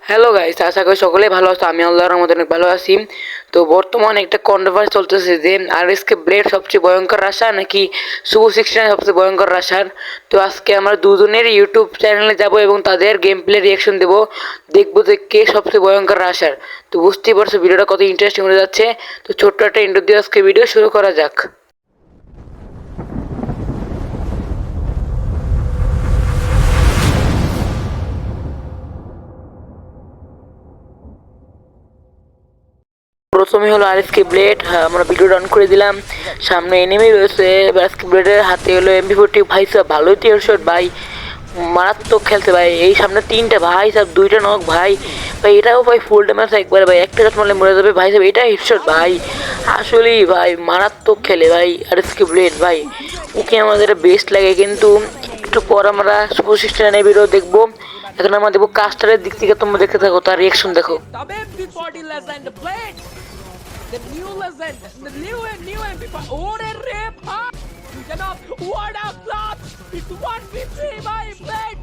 Hello guys, আশা করি সকলেই ভালো আছো। আমি আল্লাহর রহমতে অনেক ভালো আছি। তো বর্তমানে একটা কন্ট্রোভার্সি চলতেছে যে আরএসকে ব্লেড সবচেয়ে ভয়ঙ্কর রাশার নাকি সুবু 69 সবচেয়ে ভয়ঙ্কর রাশার। তো আজকে আমরা দুজনের ইউটিউব চ্যানেলে যাব এবং তাদের গেম প্লে রিয়াকশন দেবো, দেখবো যে কে সবচেয়ে ভয়ঙ্কর রাশার। তো বুঝতেই পারছো ভিডিওটা কত ইন্টারেস্টিং হয়ে যাচ্ছে। তো ছোট্ট একটা ইন্ট্রো দিয়ে আজকে ভিডিও শুরু করা যাক। প্রথমে হলো আরএসকে ব্লেড, আমরা ভিডিও ডাউন করে দিলাম। সামনে এনিমি রয়েছে, আরএসকে ব্লেডের হাতে হলো MP40। ভাই সাহেব ভালোই টিয়ার শট ভাই, মারাত্মক খেলছে ভাই। এই সামনে তিনটা ভাই সাহেব, দুইটা নক ভাই। ভাই এটাও ভাই ফুল ড্যামেজ একবারে ভাই, একটা শট মারলে মরে যাবে ভাই সাহেব। এটা হেডশট ভাই, আসলেই ভাই মারাত্মক খেলে ভাই আরএসকে ব্লেড ভাই। ওকে আমাদের বেস্ট লাগে, কিন্তু একটু পর আমরা সুপার 69 ভিডিও দেখবো। এখন আমরা দেখবো কাস্টারের দিক থেকে, তোমরা দেখতে থাকো, তার রিয়াকশন দেখো। The new legend, the new MP5. Oh, the rip! Janaab, what a flop! It's 1v3 by Blade!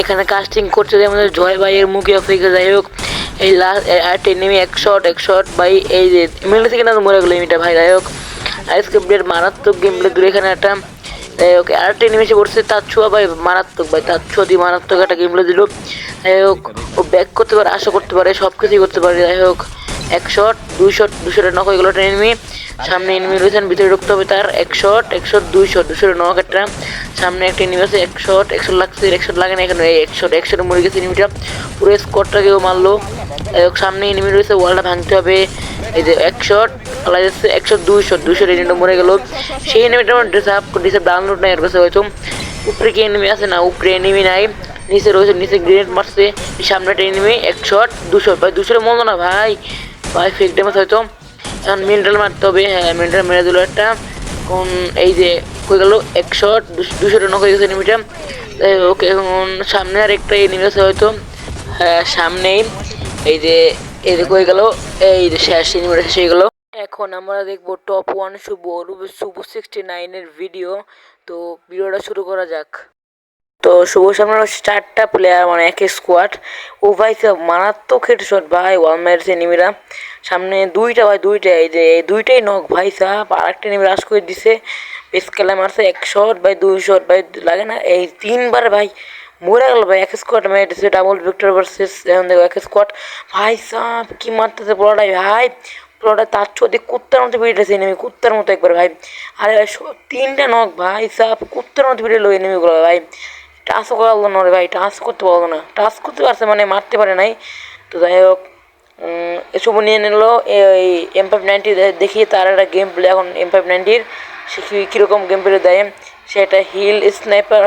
এখানে কাস্টিং করছে যে আমাদের জয় ভাইয়ের মুখে অফিকে। যাই হোক, এই লাস্ট আরেকটা এনিমি এক শট ভাই, এই যে মিলে থেকে না মরে গেলো এনিমিটা ভাই। যাই হোক, আজকে ব্লেড মারাত্মক গেম প্লে দূরে। এখানে একটা ওকে আরেকটা এনিমি এসে পড়ছে, তার ছোঁয়া ভাই মারাত্মক ভাই, তার ছোঁয়া দিয়ে মারাত্মক একটা গেম প্লে দিল। যাই হোক, ও ব্যাক করতে পারে, আশা করতে পারে, সব কিছুই করতে পারে। যাই হোক, এক শট দুই শটে নক হয়ে গেলো একটা এনিমি। সামনে এনিমি রয়েছেন, ভিতরে ঢুকতে হবে তার। এক শট দুই শটে নক একটা। সামনে একটা এনিমি আছে, এক শট লাগছে, এক শট লাগে না এখানে। এক শটে মরে গেছে এনিমিটা, পুরো স্কোয়াডটাকেও মারলো। সামনে এনিমি রয়েছে, ওয়ালটা ভাঙতে হবে। এই যে এক শট যাচ্ছে, দুই শট এনিমিটা মরে গেল। সেই এনিমিটা আমার ড্রেস আপ ডাউনলোড নাই এর কাছে হয়তো। উপরে কি এনিমি আছে না, উপরে এনিমি নাই, নিচে রয়েছে, নিচে গ্রেনেড মারছে। সামনে একটা এনিমি, এক শট ভাই, 200 মতো না ভাই, ভাই ফেক ড্যামেজ হয়তো। এখন মেন্টাল মারতে হবে, হ্যাঁ মেন্টাল মেরে দিল একটা। কোন এই যে হয়ে গেল এক শট, 200 নক হয়ে গেছে এনিমিটা। ওকে, এখন সামনে আর একটা এনিমি আছে হয়তো, হ্যাঁ সামনেই। এই যে হয়ে গেল, এই যে শেষ এনিমিটা শেষ হয়ে গেল। এখন আমরা দেখবো টপ 1 সুবু 69 এর ভিডিও। তো ভিডিওটা শুরু করা যাক। তো শুভ সামনে 4টা প্লেয়ার, মানে এক স্কোয়াড। ও ভাই মারাত্মক হেডশট ভাই, ওয়াল মেরেছে এনিমিরা। সামনে দুইটা ভাই, এই যে এই দুইটাই নক ভাই সাহেব। আর একটা এনিমি রাশ করে দিছে, বেশ খেলা মারছে। এক শট ভাই, দুই শট ভাই, লাগে না এই তিনবার ভাই মরে গেল ভাই। এক স্কোয়াড মেরেছে, ডাবল ভিক্টর ভার্সেস এখন দেখো এক স্কোয়াড। ভাই সাহেব কি মারতেছে পুরোটাই ভাই, পুরোটা তার ছোটে কুত্তার মতো বেরিয়েছে এনিমি, কুত্তার মতো একবার ভাই। আরে ভাই তিনটা নক ভাই সাহেব, কুত্তার মতো বেরিয়ে এনিমিগুলো ভাই। টাচ করা হলো না রে ভাই, টাচ করতে পারলো না, টাচ করতে পারছে মানে মারতে পারে নাই। তো যাই হোক, এসব নিয়ে নিল এই M590 দেখিয়ে তার একটা গেম প্লে। এখন M590 সে কীরকম গেম প্লে দেয়, সে একটা হিল স্নাইপার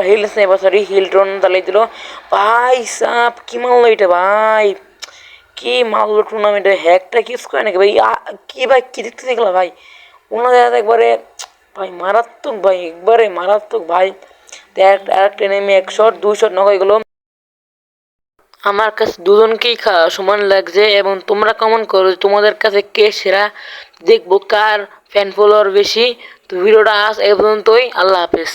হিল ড্রোন চালিয়ে দিল। ভাই সাপ কি মারলো এটা ভাই, কি মারলো টুর্নামেন্টে, হ্যাকটা কিস করে নাকি ভাই, কি ভাই কি দেখতে দেখলাম ভাই, ওনাদের একবারে ভাই মারাত্মক ভাই, একবারে মারাত্মক ভাই। আরেকটা নেমে এক শট দুই শট নক হয়ে গেল। আমার কাছে দুজনকেই সমান লাগছে, এবং তোমরা কমেন্ট করো তোমাদের কাছে কে সেরা, দেখবো কার ফ্যান ফলোয়ার বেশি। তো ভিডিওটা আজ এই পর্যন্তই, আল্লাহ হাফেজ।